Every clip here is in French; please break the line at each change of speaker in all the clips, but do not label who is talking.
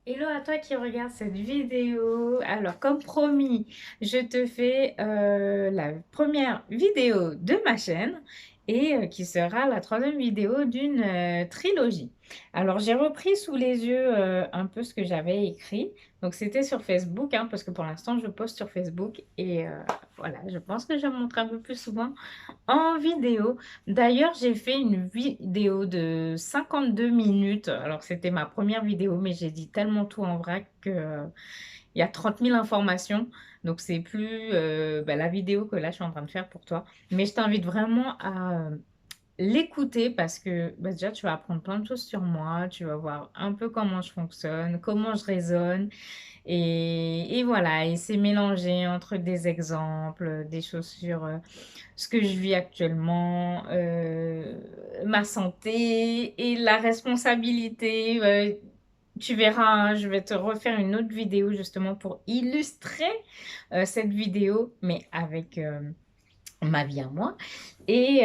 Hello à toi qui regarde cette vidéo. Alors, comme promis, je te fais la première vidéo de ma chaîne et qui sera la troisième vidéo d'une trilogie. Alors, j'ai repris sous les yeux un peu ce que j'avais écrit. Donc, c'était sur Facebook, hein, parce que pour l'instant, je poste sur Facebook et voilà, je pense que je montre un peu plus souvent en vidéo. D'ailleurs, j'ai fait une vidéo de 52 minutes. Alors, c'était ma première vidéo, mais j'ai dit tellement tout en vrac que, il y a 30 000 informations. Donc, c'est plus la vidéo que là, je suis en train de faire pour toi. Mais je t'invite vraiment à l'écouter parce que déjà, tu vas apprendre plein de choses sur moi. Tu vas voir un peu comment je fonctionne, comment je raisonne. Et voilà, et c'est mélangé entre des exemples, des choses sur ce que je vis actuellement, ma santé et la responsabilité. Tu verras, hein, je vais te refaire une autre vidéo justement pour illustrer cette vidéo, mais avec ma vie à moi. Et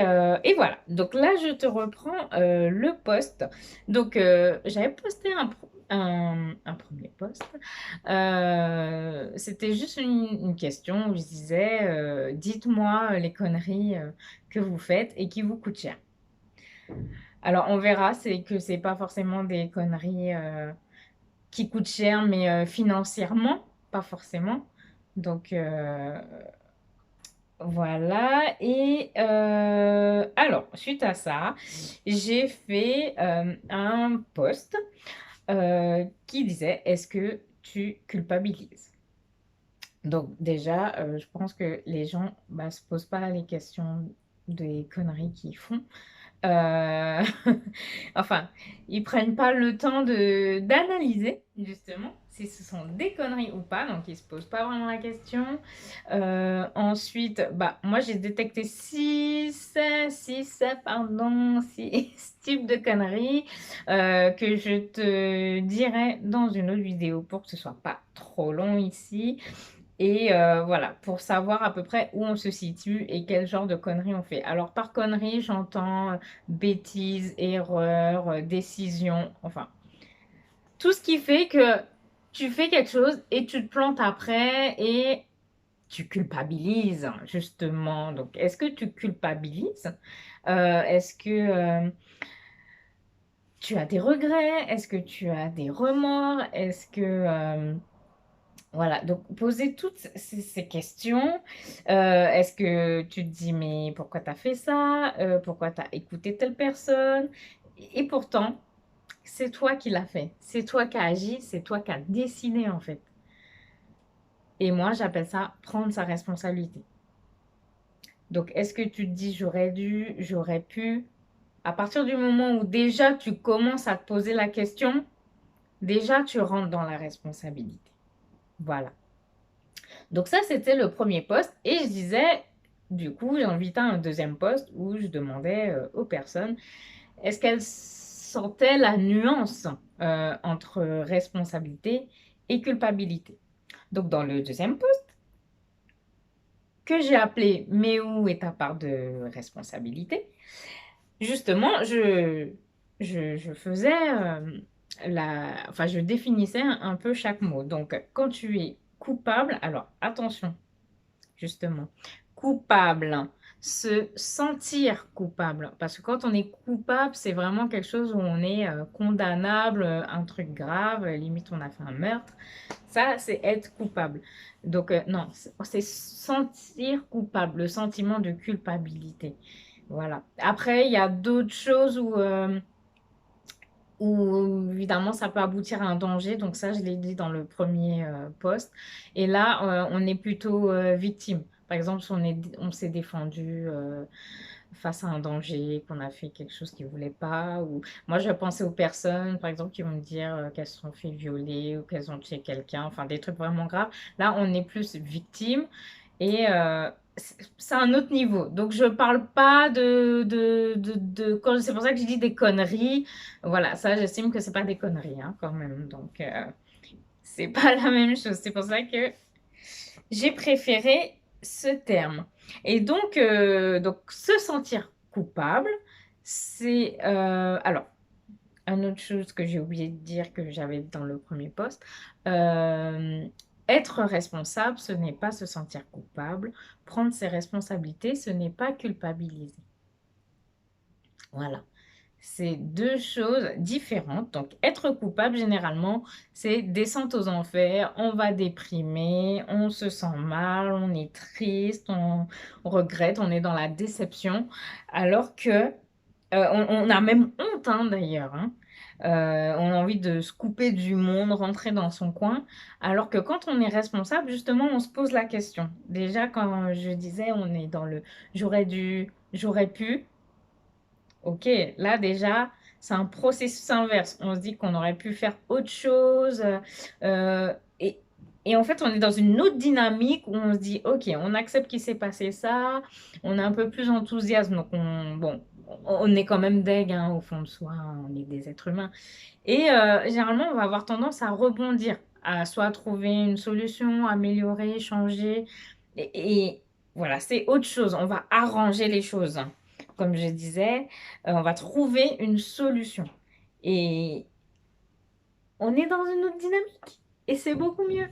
voilà, donc là, je te reprends le post. Donc, j'avais posté un premier post. C'était juste une question où je disais, dites-moi les conneries que vous faites et qui vous coûtent cher. Alors, on verra, c'est que c'est pas forcément des conneries qui coûtent cher, mais financièrement, pas forcément. Donc, voilà, et alors, suite à ça, j'ai fait un post qui disait, est-ce que tu culpabilises? Donc déjà, je pense que les gens se posent pas les questions des conneries qu'ils font. Euh, Enfin, ils prennent pas le temps de d'analyser justement si ce sont des conneries ou pas, donc ils se posent pas vraiment la question. Ensuite, moi j'ai détecté six types de conneries que je te dirai dans une autre vidéo pour que ce soit pas trop long ici. Et voilà, pour savoir à peu près où on se situe et quel genre de conneries on fait. Alors, par conneries, j'entends bêtises, erreurs, décisions, enfin, tout ce qui fait que tu fais quelque chose et tu te plantes après et tu culpabilises, justement. Donc, est-ce que tu culpabilises? Est-ce que tu as des regrets? Est-ce que tu as des remords? Est-ce que... voilà, donc poser toutes ces questions. Est-ce que tu te dis, mais pourquoi tu as fait ça? Pourquoi tu as écouté telle personne? Et pourtant, c'est toi qui l'as fait. C'est toi qui as agi, c'est toi qui as décidé en fait. Et moi, j'appelle ça prendre sa responsabilité. Donc, est-ce que tu te dis, j'aurais dû, j'aurais pu? À partir du moment où déjà tu commences à te poser la question, déjà tu rentres dans la responsabilité. Voilà. Donc ça, c'était le premier poste. Et je disais, du coup, j'invitais un deuxième poste où je demandais aux personnes, est-ce qu'elles sentaient la nuance entre responsabilité et culpabilité. Donc dans le deuxième poste, que j'ai appelé Mais où est ta part de responsabilité, justement, je faisais enfin, je définissais un peu chaque mot. Donc, quand tu es coupable, alors attention, justement. Coupable, se sentir coupable. Parce que quand on est coupable, c'est vraiment quelque chose où on est condamnable, un truc grave, limite on a fait un meurtre. Ça, c'est être coupable. Donc, non, c'est sentir coupable, le sentiment de culpabilité. Voilà. Après, il y a d'autres choses où évidemment ça peut aboutir à un danger. Donc ça, je l'ai dit dans le premier post. Et là, on est plutôt victime. Par exemple, si on s'est défendu face à un danger, qu'on a fait quelque chose qu'ils ne voulaient pas. Ou... Moi, je pensais aux personnes, par exemple, qui vont me dire qu'elles se sont fait violer ou qu'elles ont tué quelqu'un. Enfin, des trucs vraiment graves. Là, on est plus victime. Et c'est un autre niveau. Donc, je parle pas c'est pour ça que je dis des conneries. Voilà, ça, j'estime que c'est pas des conneries, hein, quand même. Donc, c'est pas la même chose. C'est pour ça que j'ai préféré ce terme. Et donc se sentir coupable, c'est... alors, une autre chose que j'ai oublié de dire que j'avais dans le premier post, être responsable, ce n'est pas se sentir coupable. Prendre ses responsabilités, ce n'est pas culpabiliser. Voilà. C'est deux choses différentes. Donc, être coupable, généralement, c'est descente aux enfers, on va déprimer, on se sent mal, on est triste, on regrette, on est dans la déception, alors que on a même honte, hein, d'ailleurs, hein. On a envie de se couper du monde, rentrer dans son coin, alors que quand on est responsable, justement, on se pose la question. Déjà, quand je disais, on est dans le j'aurais dû, j'aurais pu. Ok, là déjà, c'est un processus inverse. On se dit qu'on aurait pu faire autre chose. euh, et, et en fait, on est dans une autre dynamique où on se dit, ok, on accepte qu'il s'est passé ça, on est un peu plus enthousiaste. Donc, bon, on est quand même deg, hein, au fond de soi, hein, on est des êtres humains. Et généralement, on va avoir tendance à rebondir, à soit trouver une solution, améliorer, changer. Et voilà, c'est autre chose. On va arranger les choses. Comme je disais, on va trouver une solution. Et on est dans une autre dynamique. Et c'est beaucoup mieux.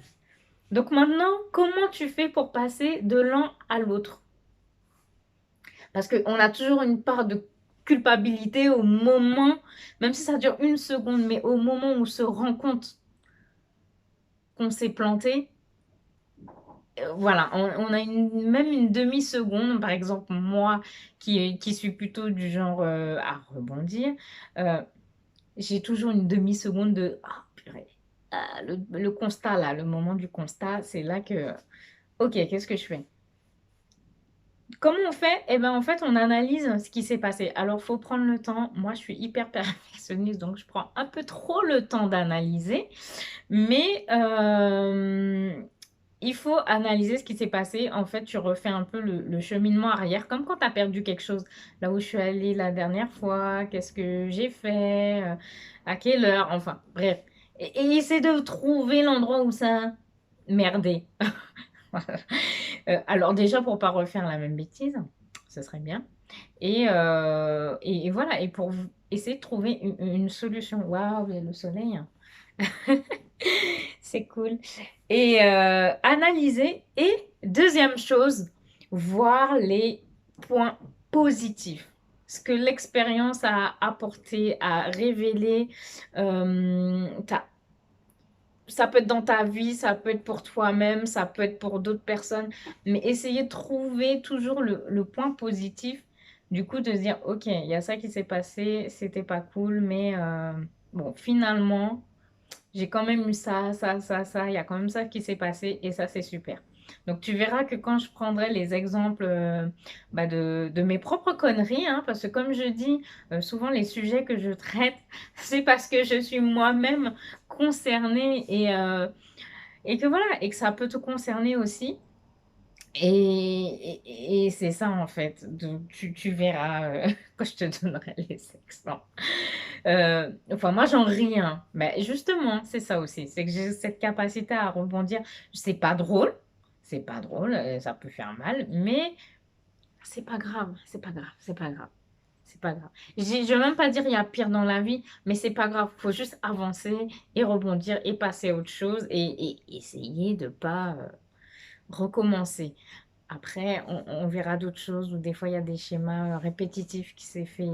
Donc maintenant, comment tu fais pour passer de l'un à l'autre? Parce qu'on a toujours une part de culpabilité au moment, même si ça dure une seconde, mais au moment où on se rend compte qu'on s'est planté, voilà, on a même une demi-seconde, par exemple, moi qui suis plutôt du genre à rebondir, euh, j'ai toujours une demi-seconde de ah, purée. Ah, le constat là, le moment du constat, c'est là que ok, qu'est-ce que je fais? Comment on fait? Eh ben, en fait, on analyse ce qui s'est passé. Alors, faut prendre le temps. Moi, je suis hyper perfectionniste, donc je prends un peu trop le temps d'analyser. Mais il faut analyser ce qui s'est passé. En fait, tu refais un peu le cheminement arrière, comme quand tu as perdu quelque chose. Là où je suis allée la dernière fois, qu'est-ce que j'ai fait, à quelle heure, enfin, bref. Et essaie de trouver l'endroit où ça a merdé. Alors déjà, pour pas refaire la même bêtise, ce serait bien. Et voilà, et pour essayer de trouver une solution. Waouh, il y a le soleil, hein. C'est cool. Et analyser. Et deuxième chose, voir les points positifs. Ce que l'expérience a apporté, a révélé. Ça peut être dans ta vie, ça peut être pour toi-même, ça peut être pour d'autres personnes. Mais essayer de trouver toujours le point positif. Du coup, de se dire, OK, il y a ça qui s'est passé, c'était pas cool, mais bon, finalement. J'ai quand même eu ça, ça, ça, ça. Il y a quand même ça qui s'est passé et ça, c'est super. Donc, tu verras que quand je prendrai les exemples bah, de mes propres conneries, hein, parce que comme je dis, souvent les sujets que je traite, c'est parce que je suis moi-même concernée et que voilà, et que ça peut te concerner aussi. Et c'est ça en fait. Donc, tu verras quand je te donnerai les exemples. Enfin, moi, j'en ris, hein. Mais justement, c'est ça aussi. C'est que j'ai cette capacité à rebondir. C'est pas drôle. C'est pas drôle. Ça peut faire mal. Mais c'est pas grave. C'est pas grave. C'est pas grave. C'est pas grave. Je veux même pas dire il y a pire dans la vie, mais c'est pas grave. Faut juste avancer et rebondir et passer à autre chose et essayer de pas recommencer. Après, on verra d'autres choses où des fois il y a des schémas répétitifs qui s'est fait,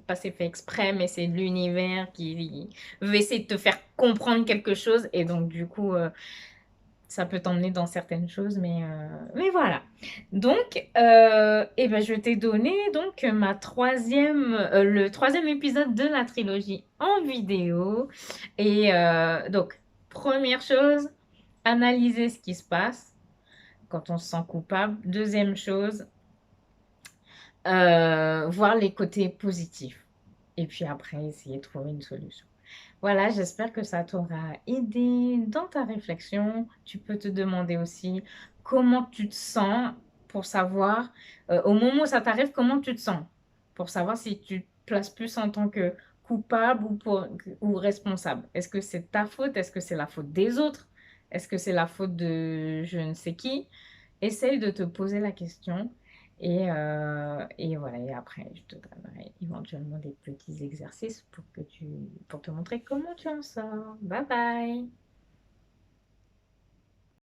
pas c'est fait exprès, mais c'est de l'univers qui veut essayer de te faire comprendre quelque chose et donc du coup ça peut t'emmener dans certaines choses, mais voilà. Donc, eh ben, je t'ai donné donc le troisième épisode de la trilogie en vidéo et donc première chose, analyser ce qui se passe quand on se sent coupable. Deuxième chose, voir les côtés positifs. Et puis après, essayer de trouver une solution. Voilà, j'espère que ça t'aura aidé dans ta réflexion. Tu peux te demander aussi comment tu te sens pour savoir, au moment où ça t'arrive, comment tu te sens. Pour savoir si tu te places plus en tant que coupable ou responsable. Est-ce que c'est ta faute? Est-ce que c'est la faute des autres? Est-ce que c'est la faute de je ne sais qui? Essaye de te poser la question et voilà et après je te donnerai éventuellement des petits exercices pour te montrer comment tu en sors. Bye bye.